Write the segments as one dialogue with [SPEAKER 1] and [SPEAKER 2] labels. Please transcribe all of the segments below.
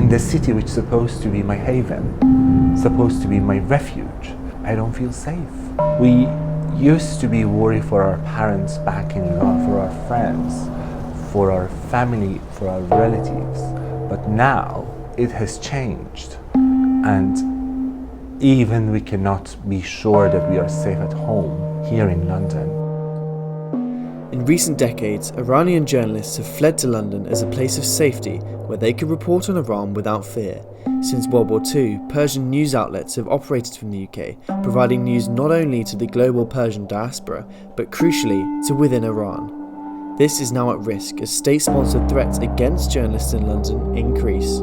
[SPEAKER 1] in the city which is supposed to be my haven, supposed to be my refuge. I don't feel safe. We used to be worried for our parents back in Iran, for our friends, for our family, for our relatives. But now it has changed. And even we cannot be sure that we are safe at home here in London.
[SPEAKER 2] In recent decades, Iranian journalists have fled to London as a place of safety where they could report on Iran without fear. Since World War II, Persian news outlets have operated from the UK, providing news not only to the global Persian diaspora, but crucially to within Iran. This is now at risk as state-sponsored threats against journalists in London increase.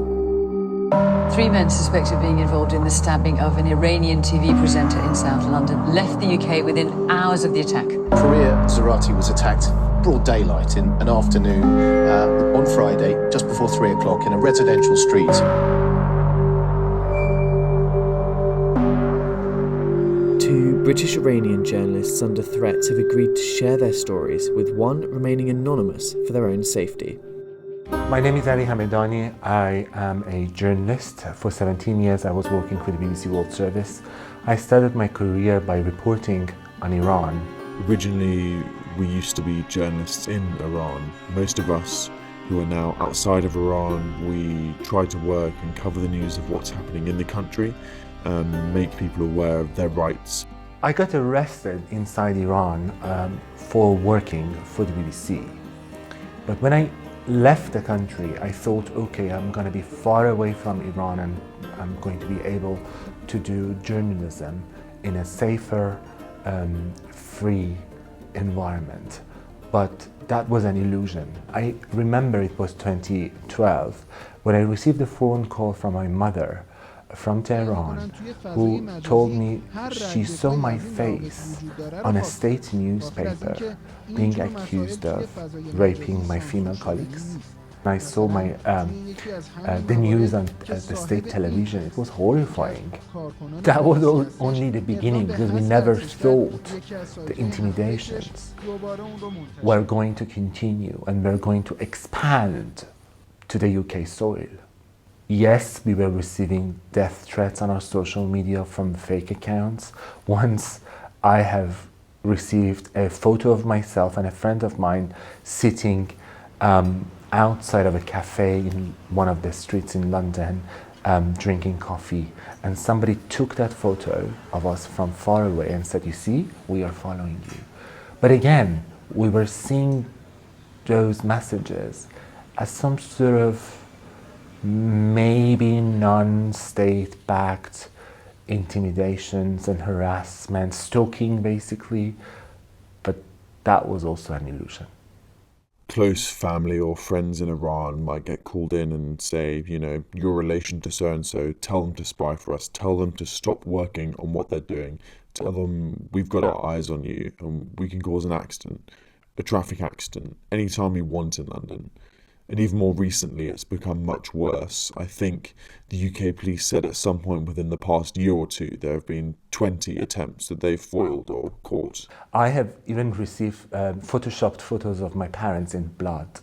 [SPEAKER 3] 3 men suspected of being involved in the stabbing of an Iranian TV presenter in South London left the UK within hours of the attack.
[SPEAKER 4] Pouria Zeraati was attacked broad daylight in an afternoon on Friday, just before 3 o'clock in a residential street.
[SPEAKER 2] 2 British-Iranian journalists under threat have agreed to share their stories, with one remaining anonymous for their own safety.
[SPEAKER 1] My name is Hamedani. I am a journalist. For 17 years I was working for the BBC World Service. I started my career by reporting on Iran.
[SPEAKER 5] Originally, we used to be journalists in Iran. Most of us who are now outside of Iran, we try to work and cover the news of what's happening in the country and make people aware of their rights.
[SPEAKER 1] I got arrested inside Iran for working for the BBC. But when I left the country, I thought, okay, I'm going to be far away from Iran and I'm going to be able to do journalism in a safer, free environment. But that was an illusion. I remember it was 2012 when I received a phone call from my mother from Tehran, who told me she saw my face on a state newspaper being accused of raping my female colleagues. I saw the news on the state television. It was horrifying. That was only the beginning, because we never thought the intimidations were going to continue and were going to expand to the UK soil. Yes, we were receiving death threats on our social media from fake accounts. Once I have received a photo of myself and a friend of mine sitting outside of a cafe in one of the streets in London, drinking coffee, and somebody took that photo of us from far away and said, "You see, we are following you." But again, we were seeing those messages as some sort of maybe non-state backed intimidations and harassment, stalking basically, but that was also an illusion.
[SPEAKER 5] Close family or friends in Iran might get called in and say, you know, your relation to so-and-so, tell them to spy for us, tell them to stop working on what they're doing, tell them we've got our eyes on you and we can cause an accident, a traffic accident, anytime we want in London. And even more recently, it's become much worse. I think the UK police said at some point within the past year or two, there have been 20 attempts that they've foiled or caught.
[SPEAKER 1] I have even received photoshopped photos of my parents in blood.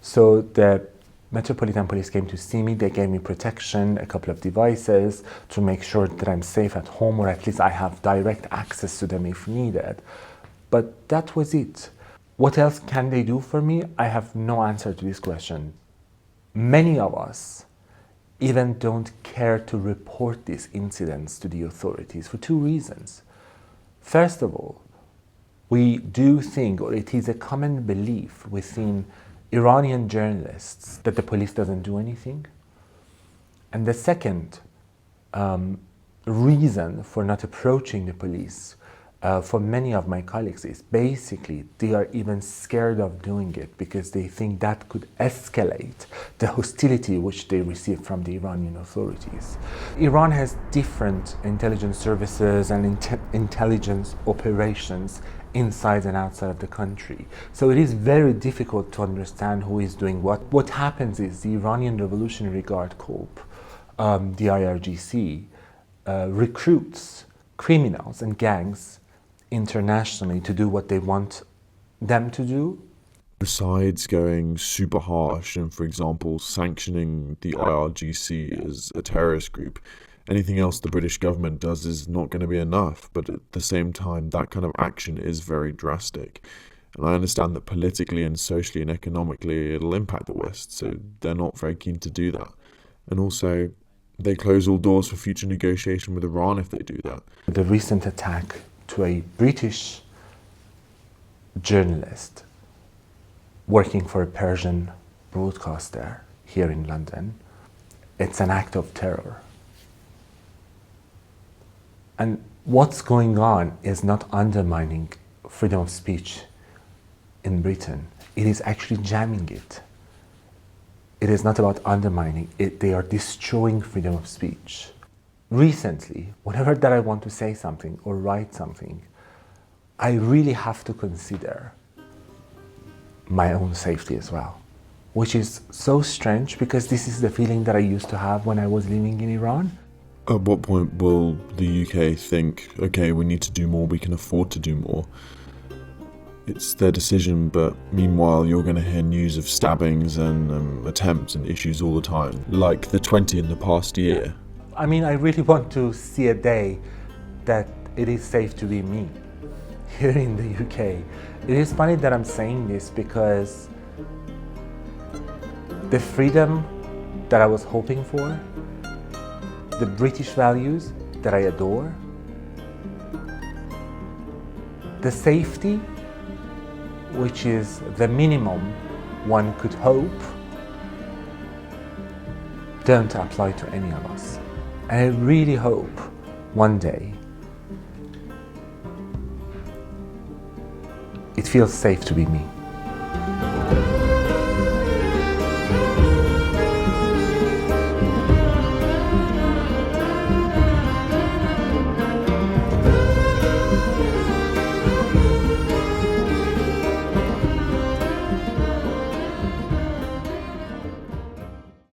[SPEAKER 1] So the Metropolitan Police came to see me. They gave me protection, a couple of devices to make sure that I'm safe at home, or at least I have direct access to them if needed. But that was it. What else can they do for me? I have no answer to this question. Many of us even don't care to report these incidents to the authorities for 2 reasons. First of all, we do think, or it is a common belief within Iranian journalists, that the police doesn't do anything. And the second reason for not approaching the police for many of my colleagues is basically they are even scared of doing it because they think that could escalate the hostility which they receive from the Iranian authorities. Iran has different intelligence services and intelligence operations inside and outside of the country. So it is very difficult to understand who is doing what. What happens is the Iranian Revolutionary Guard Corps, the IRGC, recruits criminals and gangs internationally to do what they want them to do.
[SPEAKER 5] Besides going super harsh and, for example, sanctioning the IRGC as a terrorist group, anything else the British government does is not going to be enough. But at the same time, that kind of action is very drastic. And I understand that politically and socially and economically it'll impact the West, so they're not very keen to do that. And also, they close all doors for future negotiation with Iran if they do that.
[SPEAKER 1] The recent attack to a British journalist working for a Persian broadcaster here in London, it's an act of terror. And what's going on is not undermining freedom of speech in Britain. It is actually jamming it. It is not about undermining it. They are destroying freedom of speech. Recently, whenever that I want to say something or write something, I really have to consider my own safety as well, which is so strange because this is the feeling that I used to have when I was living in Iran.
[SPEAKER 5] At what point will the UK think, okay, we need to do more, we can afford to do more? It's their decision, but meanwhile you're going to hear news of stabbings and attempts and issues all the time, like the 20 in the past year.
[SPEAKER 1] I mean, I really want to see a day that it is safe to be me here in the UK. It is funny that I'm saying this because the freedom that I was hoping for, the British values that I adore, the safety, which is the minimum one could hope, don't apply to any of us. And I really hope one day it feels safe to be me.